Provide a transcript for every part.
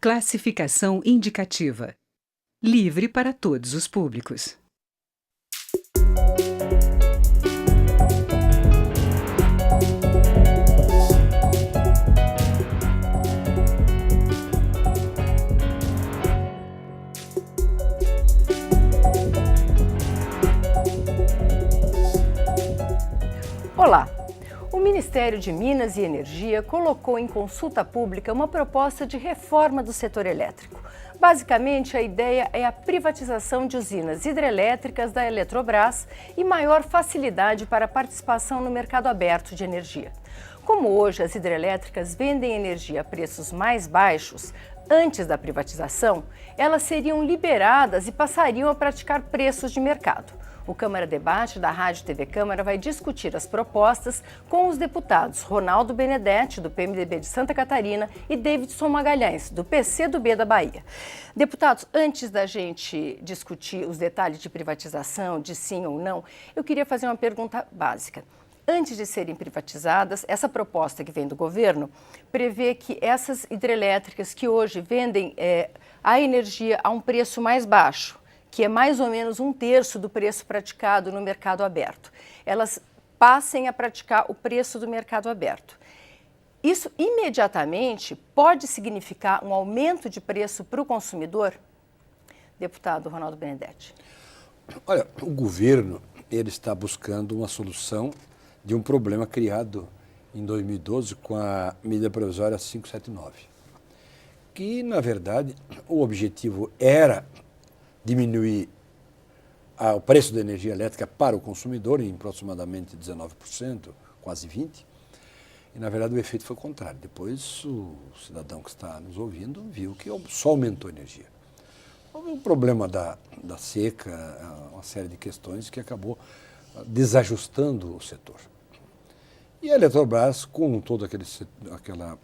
Classificação indicativa. Livre para todos os públicos. Olá! O Ministério de Minas e Energia colocou em consulta pública uma proposta de reforma do setor elétrico. Basicamente, a ideia é a privatização de usinas hidrelétricas da Eletrobras e maior facilidade para a participação no mercado aberto de energia. Como hoje as hidrelétricas vendem energia a preços mais baixos, antes da privatização, elas seriam liberadas e passariam a praticar preços de mercado. O Câmara Debate da Rádio TV Câmara vai discutir as propostas com os deputados Ronaldo Benedetti, do PMDB de Santa Catarina, e Davidson Magalhães, do PCdoB da Bahia. Deputados, antes da gente discutir os detalhes de privatização, de sim ou não, eu queria fazer uma pergunta básica. Antes de serem privatizadas, essa proposta que vem do governo prevê que essas hidrelétricas que hoje vendem a energia a um preço mais baixo, que é mais ou menos 1/3 do preço praticado no mercado aberto, elas passem a praticar o preço do mercado aberto. Isso imediatamente pode significar um aumento de preço para o consumidor? Deputado Ronaldo Benedetti. Olha, o governo ele está buscando uma solução de um problema criado em 2012 com a medida provisória 579, que, na verdade, o objetivo era diminuir o preço da energia elétrica para o consumidor em aproximadamente 19%, quase 20%, e, na verdade, o efeito foi o contrário. Depois, o cidadão que está nos ouvindo viu que só aumentou a energia. Houve um problema da seca, uma série de questões que acabou desajustando o setor. E a Eletrobras, com toda aquela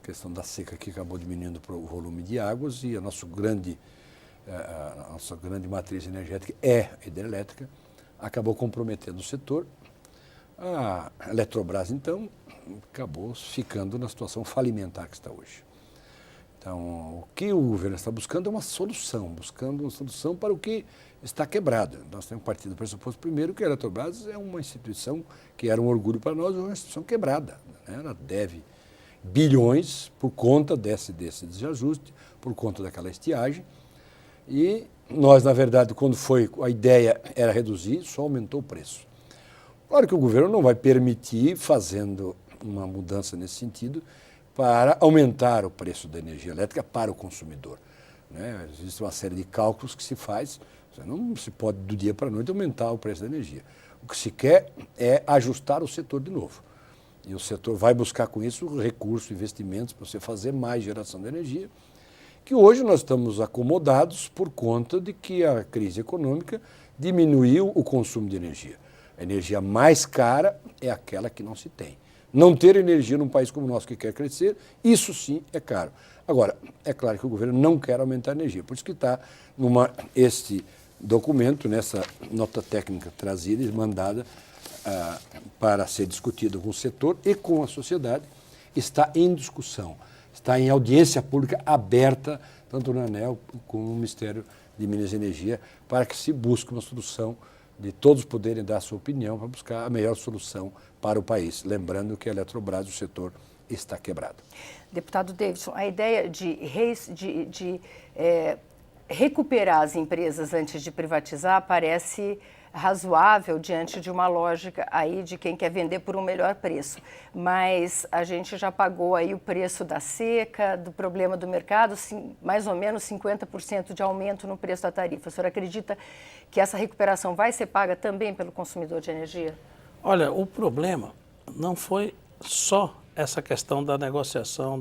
questão da seca que acabou diminuindo o volume de águas, e a nossa grande matriz energética é a hidrelétrica, acabou comprometendo o setor. A Eletrobras, então, acabou ficando na situação falimentar que está hoje. Então, o que o governo está buscando é buscando uma solução para o que está quebrado. Nós temos partido do pressuposto, primeiro, que a Eletrobras é uma instituição que era um orgulho para nós, uma instituição quebrada, né? Ela deve bilhões por conta desse desajuste, por conta daquela estiagem. E nós, na verdade, quando a ideia era reduzir, só aumentou o preço. Claro que o governo não vai permitir, fazendo uma mudança nesse sentido, para aumentar o preço da energia elétrica para o consumidor, né? Existe uma série de cálculos que se faz, você não se pode do dia para a noite aumentar o preço da energia. O que se quer é ajustar o setor de novo. E o setor vai buscar com isso recursos, investimentos para você fazer mais geração de energia, que hoje nós estamos acomodados por conta de que a crise econômica diminuiu o consumo de energia. A energia mais cara é aquela que não se tem. Não ter energia num país como o nosso que quer crescer, isso sim é caro. Agora, é claro que o governo não quer aumentar a energia, por isso que está este documento, nessa nota técnica trazida e mandada para ser discutido com o setor e com a sociedade, está em discussão. Está em audiência pública aberta, tanto no ANEEL como no Ministério de Minas e Energia, para que se busque uma solução de todos poderem dar a sua opinião para buscar a melhor solução para o país. Lembrando que a Eletrobras, o setor, está quebrado. Deputado Davidson, a ideia de recuperar as empresas antes de privatizar parece razoável diante de uma lógica aí de quem quer vender por um melhor preço. Mas a gente já pagou aí o preço da seca, do problema do mercado, mais ou menos 50% de aumento no preço da tarifa. O senhor acredita que essa recuperação vai ser paga também pelo consumidor de energia? Olha, o problema não foi só essa questão da negociação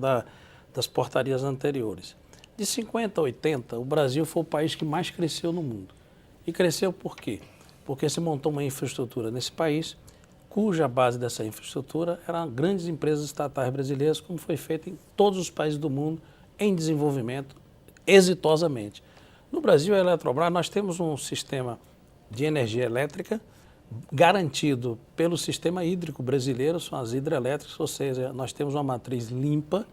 das portarias anteriores. De 50 a 80, o Brasil foi o país que mais cresceu no mundo. E cresceu por quê? Porque se montou uma infraestrutura nesse país, cuja base dessa infraestrutura eram grandes empresas estatais brasileiras, como foi feito em todos os países do mundo, em desenvolvimento, exitosamente. No Brasil, a Eletrobras, nós temos um sistema de energia elétrica garantido pelo sistema hídrico brasileiro, são as hidrelétricas, ou seja, nós temos uma matriz limpa,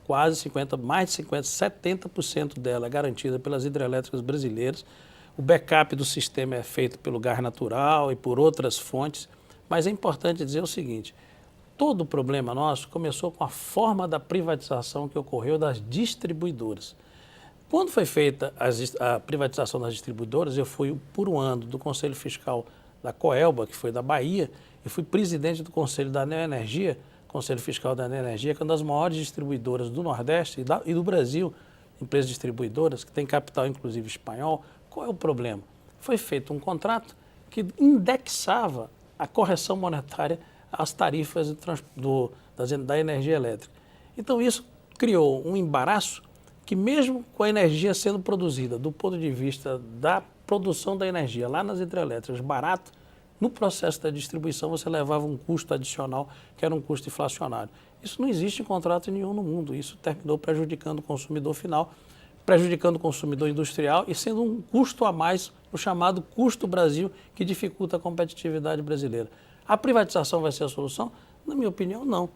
quase 50%, mais de 50%, 70% dela é garantida pelas hidrelétricas brasileiras. O backup do sistema é feito pelo gás natural e por outras fontes, mas é importante dizer o seguinte, todo o problema nosso começou com a forma da privatização que ocorreu das distribuidoras. Quando foi feita a privatização das distribuidoras, eu fui por um ano do Conselho Fiscal da Coelba, que foi da Bahia, e fui presidente do Conselho da Neoenergia, Conselho Fiscal da Neoenergia, que é uma das maiores distribuidoras do Nordeste e do Brasil, empresas distribuidoras, que tem capital inclusive espanhol. Qual é o problema? Foi feito um contrato que indexava a correção monetária às tarifas da energia elétrica. Então isso criou um embaraço que mesmo com a energia sendo produzida do ponto de vista da produção da energia lá nas hidrelétricas barato, no processo da distribuição você levava um custo adicional que era um custo inflacionário. Isso não existe em contrato nenhum no mundo, isso terminou prejudicando o consumidor final, prejudicando o consumidor industrial e sendo um custo a mais, o chamado custo Brasil, que dificulta a competitividade brasileira. A privatização vai ser a solução? Na minha opinião, não.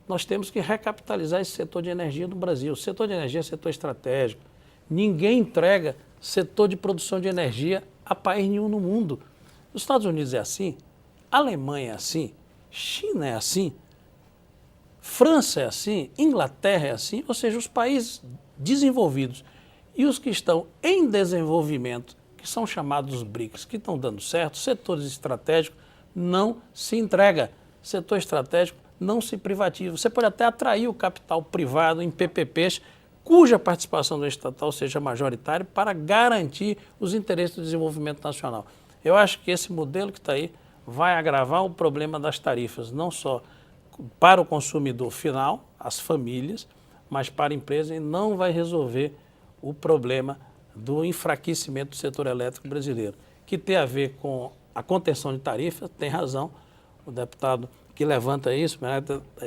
Nós temos que recapitalizar esse setor de energia no Brasil. O setor de energia é setor estratégico. Ninguém entrega setor de produção de energia a país nenhum no mundo. Os Estados Unidos é assim, Alemanha é assim, China é assim, França é assim, Inglaterra é assim, ou seja, os países desenvolvidos e os que estão em desenvolvimento, que são chamados BRICS, que estão dando certo, setores estratégicos, não se entrega. Setor estratégico não se privatiza. Você pode até atrair o capital privado em PPPs, cuja participação do estatal seja majoritária, para garantir os interesses do desenvolvimento nacional. Eu acho que esse modelo que está aí vai agravar o problema das tarifas, não só para o consumidor final, as famílias, mas para a empresa, e não vai resolver o problema do enfraquecimento do setor elétrico brasileiro, que tem a ver com a contenção de tarifas. Tem razão o deputado que levanta isso,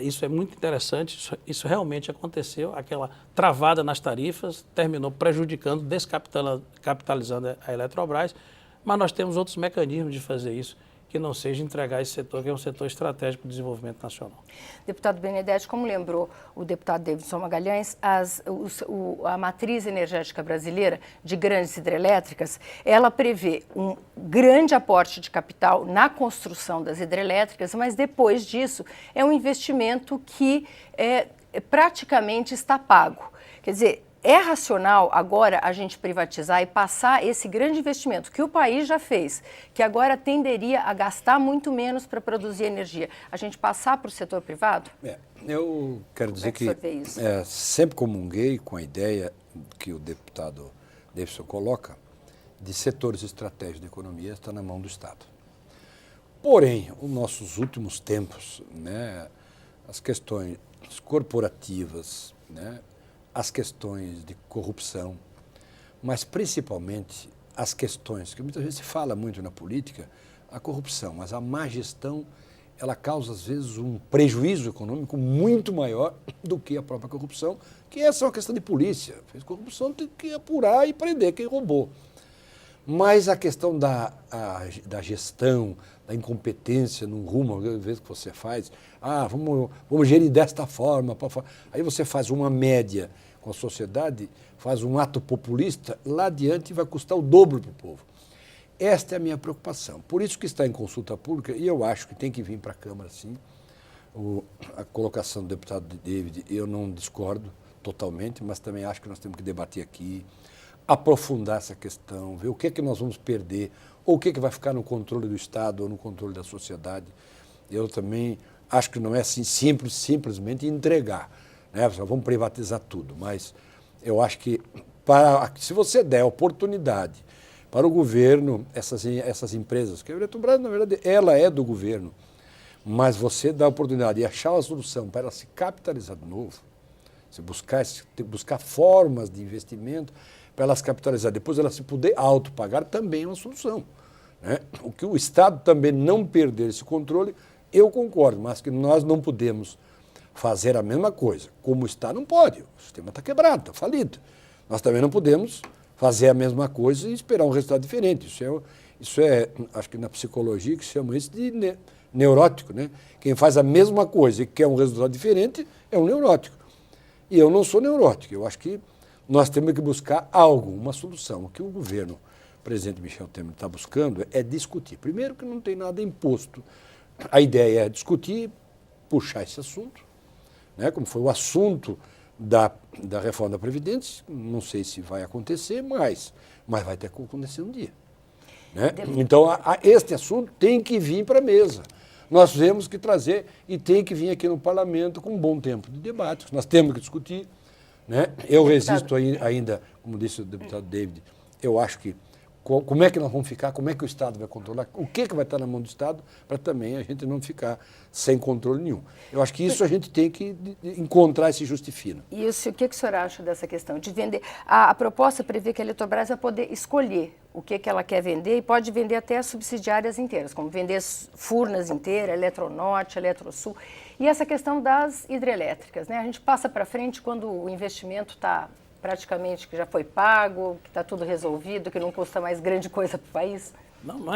isso é muito interessante, isso realmente aconteceu, aquela travada nas tarifas terminou prejudicando, descapitalizando a Eletrobras, mas nós temos outros mecanismos de fazer isso, que não seja entregar esse setor, que é um setor estratégico do desenvolvimento nacional. Deputado Benedetti, como lembrou o deputado Davidson Magalhães, a matriz energética brasileira de grandes hidrelétricas, ela prevê um grande aporte de capital na construção das hidrelétricas, mas depois disso é um investimento que praticamente está pago. Quer dizer, é racional agora a gente privatizar e passar esse grande investimento que o país já fez, que agora tenderia a gastar muito menos para produzir energia, a gente passar para o setor privado? Eu quero dizer que sempre comunguei com a ideia que o deputado Davidson coloca de setores estratégicos da economia está na mão do Estado. Porém, os nossos últimos tempos, as questões corporativas, as questões de corrupção, mas principalmente as questões, que muitas vezes se fala muito na política, a corrupção, mas a má gestão, ela causa às vezes um prejuízo econômico muito maior do que a própria corrupção, que essa é uma questão de polícia. Fez corrupção, tem que apurar e prender quem roubou. Mas a questão da gestão, da incompetência no rumo, às vezes que você faz, vamos gerir desta forma, aí você faz uma média com a sociedade, faz um ato populista, lá adiante vai custar o dobro para o povo. Esta é a minha preocupação. Por isso que está em consulta pública, e eu acho que tem que vir para a Câmara, sim, a colocação do deputado David, eu não discordo totalmente, mas também acho que nós temos que debater aqui, aprofundar essa questão, ver o que é que nós vamos perder, ou o que é que vai ficar no controle do Estado ou no controle da sociedade. Eu também acho que não é assim simplesmente entregar, vamos privatizar tudo, mas eu acho que se você der oportunidade para o governo, essas empresas, que a Eletrobras, na verdade, ela é do governo, mas você dá a oportunidade de achar uma solução para ela se capitalizar de novo, se buscar formas de investimento para ela se capitalizar, depois ela se puder autopagar, também é uma solução. O que o Estado também não perder esse controle, eu concordo, mas que nós não podemos fazer a mesma coisa. Como está, não pode. O sistema está quebrado, está falido. Nós também não podemos fazer a mesma coisa e esperar um resultado diferente. Isso é acho que na psicologia que chama isso de neurótico. Quem faz a mesma coisa e quer um resultado diferente é um neurótico. E eu não sou neurótico, eu acho que nós temos que buscar algo, uma solução. O que o governo, o presidente Michel Temer, está buscando é discutir. Primeiro que não tem nada imposto. A ideia é discutir, puxar esse assunto, né, como foi o assunto da reforma da Previdência, não sei se vai acontecer, mas vai ter que acontecer um dia. Né? Então, este assunto tem que vir para a mesa. Nós temos que trazer e tem que vir aqui no Parlamento com um bom tempo de debate. Nós temos que discutir. Né? Eu resisto ainda, como disse o deputado David, eu acho que como é que nós vamos ficar, como é que o Estado vai controlar, o que vai estar na mão do Estado, para também a gente não ficar sem controle nenhum. Eu acho que isso a gente tem que encontrar esse justifino. E o que o senhor acha dessa questão de vender? A proposta prevê que a Eletrobras vai poder escolher o que ela quer vender e pode vender até as subsidiárias inteiras, como vender Furnas inteira, Eletronorte, Eletrosul. E essa questão das hidrelétricas, né? A gente passa para frente quando o investimento está praticamente que já foi pago, que está tudo resolvido, que não custa mais grande coisa para o país? Não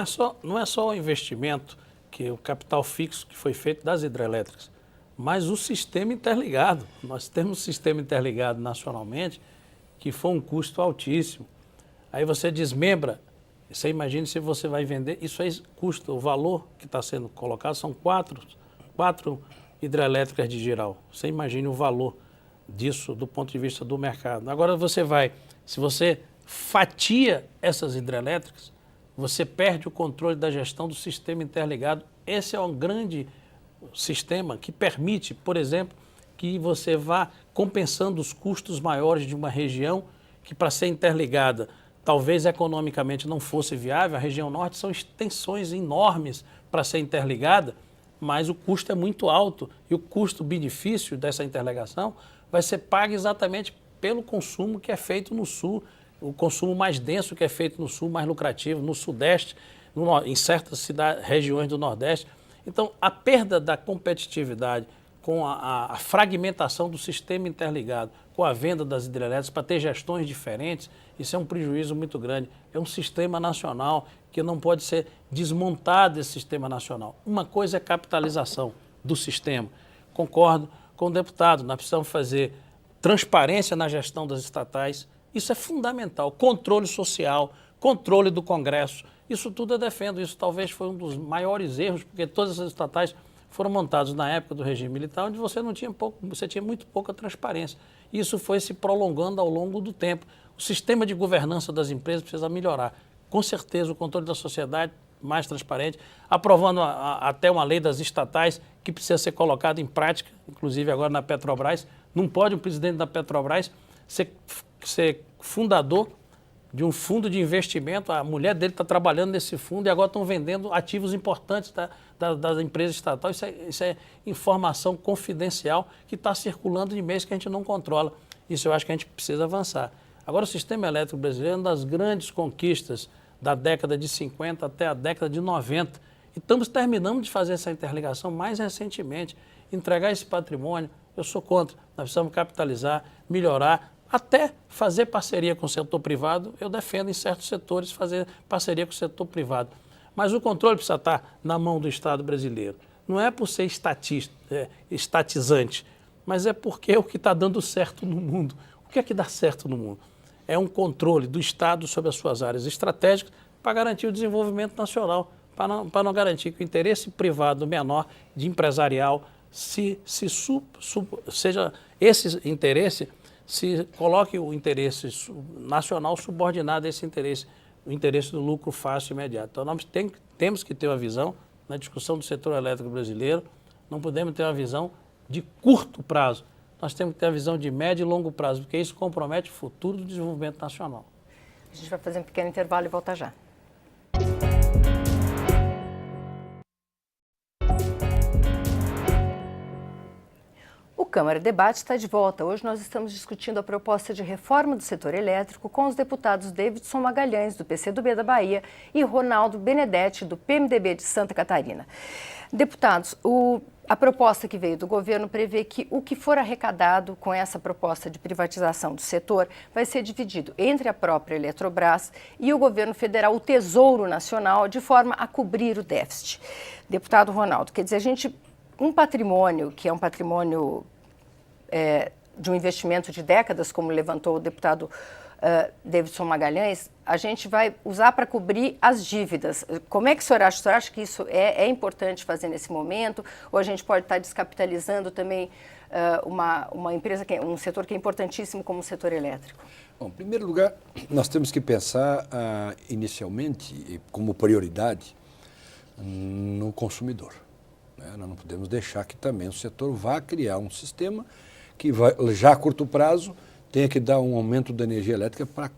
é só o investimento, que o capital fixo que foi feito das hidrelétricas, mas o sistema interligado. Nós temos um sistema interligado nacionalmente que foi um custo altíssimo. Aí você desmembra, você imagina se você vai vender, isso aí custa, o valor que está sendo colocado são quatro hidrelétricas de geral. Você imagina o valor disso do ponto de vista do mercado. Agora se você fatia essas hidrelétricas, você perde o controle da gestão do sistema interligado. Esse é um grande sistema que permite, por exemplo, que você vá compensando os custos maiores de uma região que, para ser interligada, talvez economicamente não fosse viável. A região norte são extensões enormes para ser interligada, mas o custo é muito alto e o custo-benefício dessa interligação vai ser pago exatamente pelo consumo que é feito no sul, o consumo mais denso que é feito no sul, mais lucrativo, no sudeste, em certas regiões do nordeste. Então, a perda da competitividade com a fragmentação do sistema interligado, com a venda das hidrelétricas para ter gestões diferentes, isso é um prejuízo muito grande. É um sistema nacional que não pode ser desmontado, esse sistema nacional. Uma coisa é capitalização do sistema. Concordo com o deputado, nós precisamos fazer transparência na gestão das estatais. Isso é fundamental. Controle social, controle do Congresso. Isso tudo eu defendo. Isso talvez foi um dos maiores erros, porque todas as estatais foram montadas na época do regime militar, onde você tinha muito pouca transparência. Isso foi se prolongando ao longo do tempo. O sistema de governança das empresas precisa melhorar. Com certeza, o controle da sociedade mais transparente, aprovando até uma lei das estatais que precisa ser colocada em prática, inclusive agora na Petrobras. Não pode o presidente da Petrobras ser fundador de um fundo de investimento. A mulher dele está trabalhando nesse fundo e agora estão vendendo ativos importantes da empresa estatal. Isso é informação confidencial que está circulando de mês que a gente não controla. Isso eu acho que a gente precisa avançar. Agora, o sistema elétrico brasileiro é uma das grandes conquistas da década de 50 até a década de 90. E terminamos de fazer essa interligação mais recentemente. Entregar esse patrimônio, eu sou contra. Nós precisamos capitalizar, melhorar, até fazer parceria com o setor privado. Eu defendo em certos setores fazer parceria com o setor privado. Mas o controle precisa estar na mão do Estado brasileiro. Não é por ser estatizante, mas é porque é o que está dando certo no mundo. O que é que dá certo no mundo? É um controle do Estado sobre as suas áreas estratégicas para garantir o desenvolvimento nacional, para não garantir que o interesse privado menor de empresarial seja esse interesse, se coloque o interesse nacional subordinado a esse interesse, o interesse do lucro fácil e imediato. Então, nós temos que ter uma visão na discussão do setor elétrico brasileiro, não podemos ter uma visão de curto prazo. Nós temos que ter a visão de médio e longo prazo, porque isso compromete o futuro do desenvolvimento nacional. A gente vai fazer um pequeno intervalo e volta já. O Câmara Debate está de volta. Hoje nós estamos discutindo a proposta de reforma do setor elétrico com os deputados Davidson Magalhães, do PCdoB da Bahia, e Ronaldo Benedetti, do PMDB de Santa Catarina. Deputados, a proposta que veio do governo prevê que o que for arrecadado com essa proposta de privatização do setor vai ser dividido entre a própria Eletrobras e o governo federal, o Tesouro Nacional, de forma a cobrir o déficit. Deputado Ronaldo, quer dizer, um patrimônio que é um patrimônio de um investimento de décadas, como levantou o deputado Davidson Magalhães, a gente vai usar para cobrir as dívidas. Como é que o senhor acha? O senhor acha que isso é importante fazer nesse momento? Ou a gente pode estar descapitalizando também uma empresa, um setor que é importantíssimo como o setor elétrico? Bom, em primeiro lugar, nós temos que pensar inicialmente, como prioridade, no consumidor. Né? Nós não podemos deixar que também o setor vá criar um sistema que vai, já a curto prazo, tenha que dar um aumento da energia elétrica para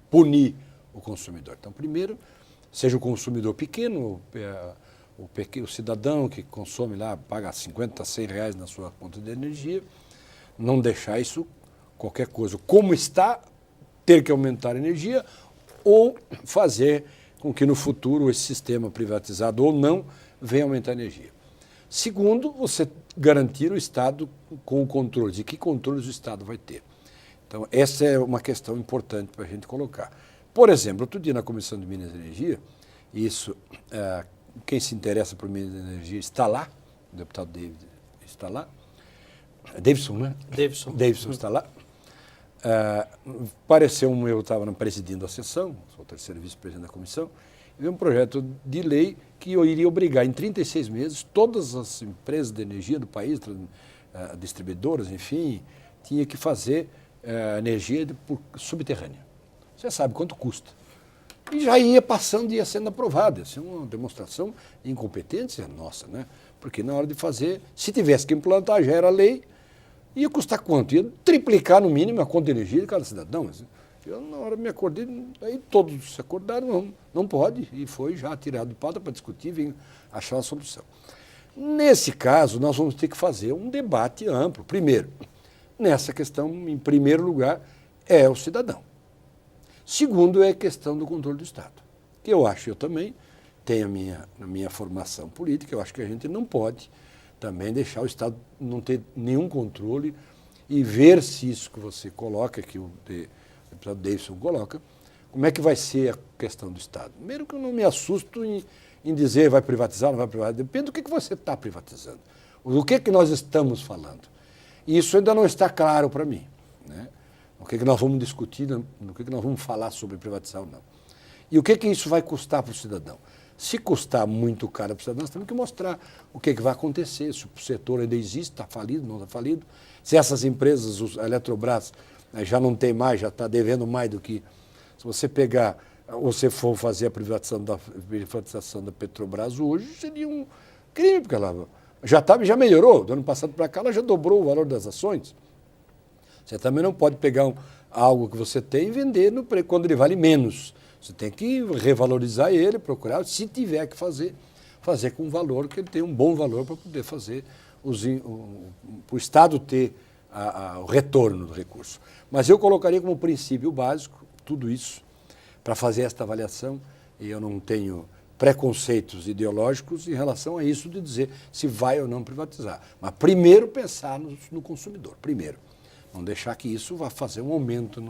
punir o consumidor. Então, primeiro, seja o consumidor pequeno, o cidadão que consome lá, paga 50, 100 reais na sua conta de energia, não deixar isso, qualquer coisa, como está, ter que aumentar a energia ou fazer com que no futuro esse sistema privatizado ou não venha aumentar a energia. Segundo, você garantir o Estado com o controle. De que controles o Estado vai ter? Então, essa é uma questão importante para a gente colocar. Por exemplo, outro dia na Comissão de Minas e Energia, isso, quem se interessa por Minas e Energia está lá, o deputado David está lá, Davidson, né? Davidson está lá. Eu estava presidindo a sessão, sou o terceiro vice-presidente da comissão, e veio um projeto de lei que eu iria obrigar em 36 meses todas as empresas de energia do país, distribuidoras, enfim, tinha que fazer energia subterrânea. Você sabe quanto custa. E já ia passando e ia sendo aprovado. Isso é uma demonstração de incompetência nossa, né? Porque na hora de fazer, se tivesse que implantar, já era lei, ia custar quanto? Ia triplicar no mínimo a conta de energia de cada cidadão. Eu, na hora me acordei, aí todos se acordaram, não pode, e foi já tirado de pauta para discutir, vem achar uma solução. Nesse caso, nós vamos ter que fazer um debate amplo. Primeiro, nessa questão, em primeiro lugar, é o cidadão. Segundo, é a questão do controle do Estado. Que eu também tenho a minha formação política, eu acho que a gente não pode também deixar o Estado não ter nenhum controle e ver se isso que você coloca, que o deputado Davidson coloca, como é que vai ser a questão do Estado. Primeiro que eu não me assusto em dizer vai privatizar, não vai privatizar, depende do que você está privatizando, do que nós estamos falando. E isso ainda não está claro para mim, né? O que nós vamos discutir, no que nós vamos falar sobre privatizar ou não. E o que isso vai custar para o cidadão? Se custar muito caro para o cidadão, nós temos que mostrar o que vai acontecer, se o setor ainda existe, está falido, não está falido, se essas empresas, a Eletrobras, já não tem mais, já está devendo mais do que... Se você pegar, ou se for fazer a privatização da Petrobras hoje, seria um crime, porque ela já melhorou. Do ano passado para cá, ela já dobrou o valor das ações. Você também não pode pegar algo que você tem e vender quando ele vale menos. Você tem que revalorizar ele, procurar, se tiver que fazer com valor, que ele tenha um bom valor para poder fazer, para o Estado ter o retorno do recurso. Mas eu colocaria como princípio básico tudo isso para fazer esta avaliação, e eu não tenho preconceitos ideológicos em relação a isso de dizer se vai ou não privatizar. Mas primeiro pensar no consumidor, primeiro. Não deixar que isso vá fazer um aumento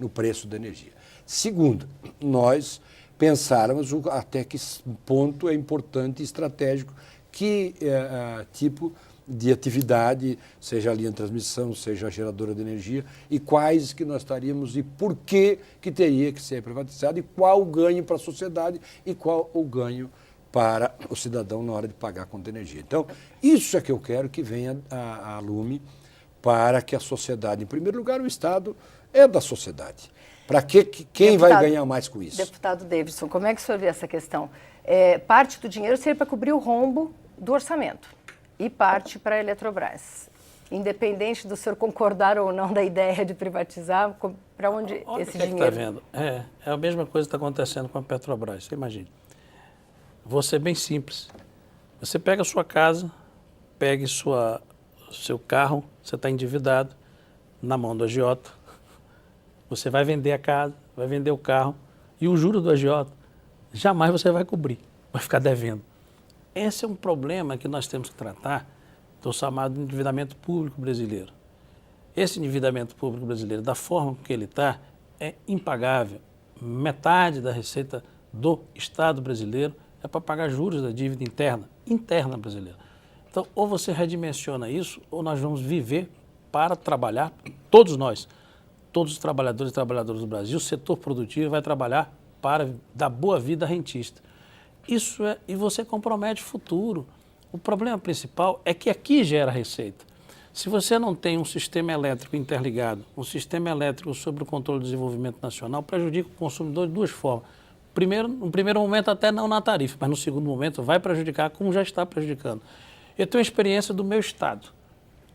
no preço da energia. Segundo, nós pensarmos até que ponto é importante e estratégico que tipo de atividade, seja a linha de transmissão, seja a geradora de energia, e quais que nós estaríamos e por que teria que ser privatizado, e qual o ganho para a sociedade e qual o ganho para o cidadão na hora de pagar a conta de energia. Então, isso é que eu quero que venha a lume, para que a sociedade, em primeiro lugar, o Estado é da sociedade. Para quem vai ganhar mais com isso? Deputado Davidson, como é que o senhor vê essa questão? Parte do dinheiro seria para cobrir o rombo do orçamento e parte para a Eletrobras. Independente do senhor concordar ou não da ideia de privatizar, para onde esse dinheiro... Está vendo? É a mesma coisa que está acontecendo com a Petrobras, você imagina. Vou ser bem simples. Você pega a sua casa, pegue seu carro, você está endividado, na mão do agiota, você vai vender a casa, vai vender o carro, e o juro do agiota, jamais você vai cobrir, vai ficar devendo. Esse é um problema que nós temos que tratar do chamado endividamento público brasileiro. Esse endividamento público brasileiro, da forma que ele está, é impagável. Metade da receita do Estado brasileiro é para pagar juros da dívida interna brasileira. Então, ou você redimensiona isso, ou nós vamos viver para trabalhar, todos nós, todos os trabalhadores e trabalhadoras do Brasil, o setor produtivo vai trabalhar para dar boa vida rentista. Isso é, e você compromete o futuro. O problema principal é que aqui gera receita. Se você não tem um sistema elétrico interligado, um sistema elétrico sob o controle do desenvolvimento nacional, prejudica o consumidor de duas formas. Primeiro, no primeiro momento até não na tarifa, mas no segundo momento vai prejudicar, como já está prejudicando. Eu tenho a experiência do meu estado.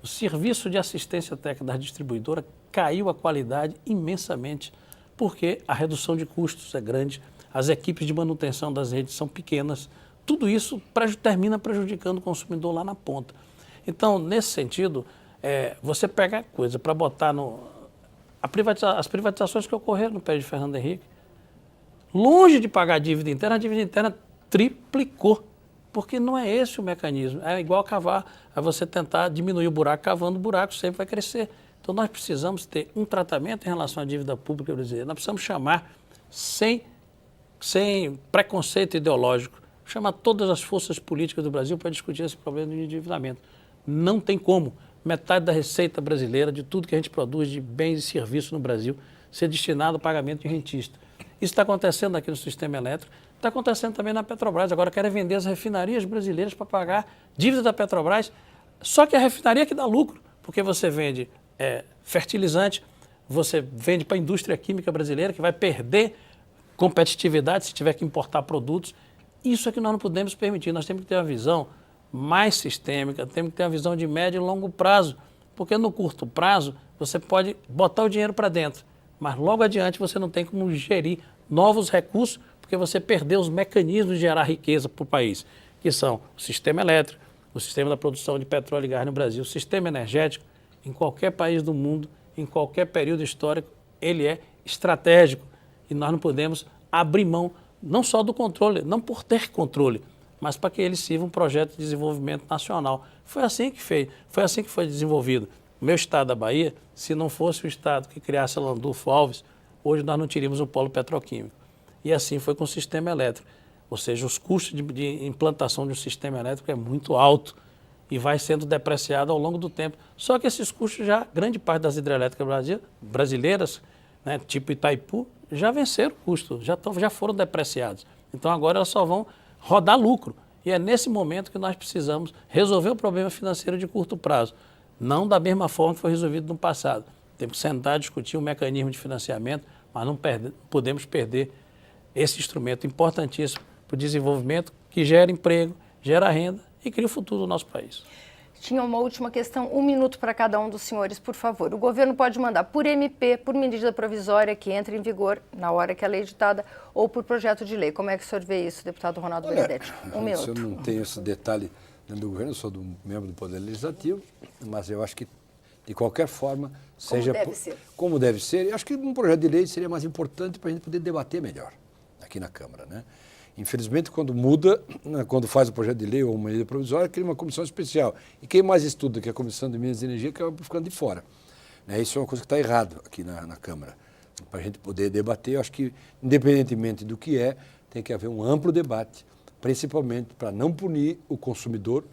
O serviço de assistência técnica da distribuidora caiu a qualidade imensamente, porque a redução de custos é grande, as equipes de manutenção das redes são pequenas, tudo isso termina prejudicando o consumidor lá na ponta. Então, nesse sentido, você pega a coisa para botar no... As privatizações que ocorreram no pé de Fernando Henrique, longe de pagar a dívida interna triplicou, porque não é esse o mecanismo. É igual cavar, é você tentar diminuir o buraco, cavando o buraco sempre vai crescer. Então, nós precisamos ter um tratamento em relação à dívida pública brasileira. Nós precisamos chamar, sem preconceito ideológico, chamar todas as forças políticas do Brasil para discutir esse problema de endividamento. Não tem como metade da receita brasileira, de tudo que a gente produz de bens e serviços no Brasil, ser destinado ao pagamento de rentista. Isso está acontecendo aqui no sistema elétrico, está acontecendo também na Petrobras. Agora querem vender as refinarias brasileiras para pagar dívida da Petrobras, só que a refinaria que dá lucro, porque você vende fertilizante, você vende para a indústria química brasileira, que vai perder competitividade se tiver que importar produtos. Isso é que nós não podemos permitir. Nós temos que ter uma visão mais sistêmica, temos que ter uma visão de médio e longo prazo, porque no curto prazo você pode botar o dinheiro para dentro, mas logo adiante você não tem como gerir novos recursos, porque você perdeu os mecanismos de gerar riqueza para o país, que são o sistema elétrico, o sistema da produção de petróleo e gás no Brasil, o sistema energético. Em qualquer país do mundo, em qualquer período histórico, ele é estratégico e nós não podemos abrir mão não só do controle, não por ter controle, mas para que ele sirva um projeto de desenvolvimento nacional. Foi assim que foi desenvolvido. O meu estado da Bahia, se não fosse o estado que criasse a Landulfo Alves, hoje nós não teríamos um polo petroquímico. E assim foi com o sistema elétrico. Ou seja, os custos de implantação de um sistema elétrico é muito alto e vai sendo depreciado ao longo do tempo. Só que esses custos já, grande parte das hidrelétricas brasileiras, né, tipo Itaipu, já venceram o custo, já foram depreciados. Então agora elas só vão rodar lucro. E é nesse momento que nós precisamos resolver o problema financeiro de curto prazo. Não da mesma forma que foi resolvido no passado. Temos que sentar, discutir um mecanismo de financiamento, mas não podemos perder esse instrumento importantíssimo para o desenvolvimento que gera emprego, gera renda e cria o futuro do nosso país. Tinha uma última questão, 1 minuto para cada um dos senhores, por favor. O governo pode mandar por MP, por medida provisória que entre em vigor na hora que a lei é editada, ou por projeto de lei. Como é que o senhor vê isso, deputado Ronaldo Benedetti? 1 minuto. Eu não tenho esse detalhe dentro do governo, eu sou membro do Poder Legislativo, mas eu acho que, de qualquer forma, seja como deve ser. Eu acho que um projeto de lei seria mais importante para a gente poder debater melhor aqui na Câmara, né? Infelizmente, quando muda, quando faz o projeto de lei ou uma medida provisória, cria uma comissão especial. E quem mais estuda, que é a Comissão de Minas e Energia, acaba ficando de fora. Isso é uma coisa que está errado aqui na Câmara. Para a gente poder debater, eu acho que, independentemente do que tem que haver um amplo debate, principalmente para não punir o consumidor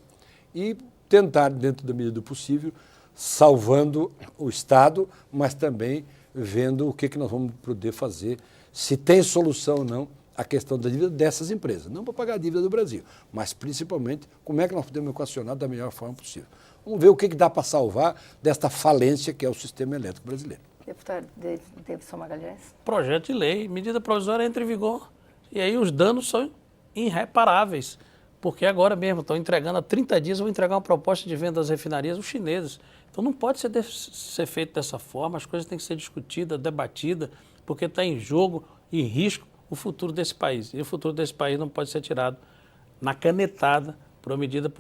e tentar, dentro da medida do possível, salvando o Estado, mas também vendo o que nós vamos poder fazer, se tem solução ou não, a questão da dívida dessas empresas. Não para pagar a dívida do Brasil, mas principalmente como é que nós podemos equacionar da melhor forma possível. Vamos ver o que dá para salvar desta falência que é o sistema elétrico brasileiro. Deputado Davidson Magalhães. Projeto de lei, medida provisória entra em vigor e aí os danos são irreparáveis, porque agora mesmo estão entregando há 30 dias, vão entregar uma proposta de venda das refinarias aos chineses. Então não pode ser feito dessa forma, as coisas têm que ser discutidas, debatidas, porque está em jogo, em risco, o futuro desse país. E o futuro desse país não pode ser tirado na canetada por uma medida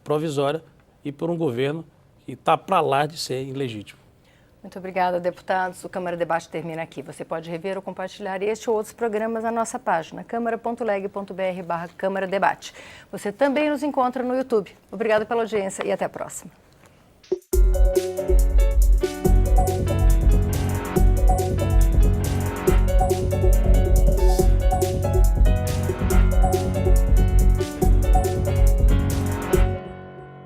provisória e por um governo que está para lá de ser ilegítimo. Muito obrigada, deputados. O Câmara Debate termina aqui. Você pode rever ou compartilhar este ou outros programas na nossa página, câmara.leg.br/Câmara Debate. Você também nos encontra no YouTube. Obrigada pela audiência e até a próxima.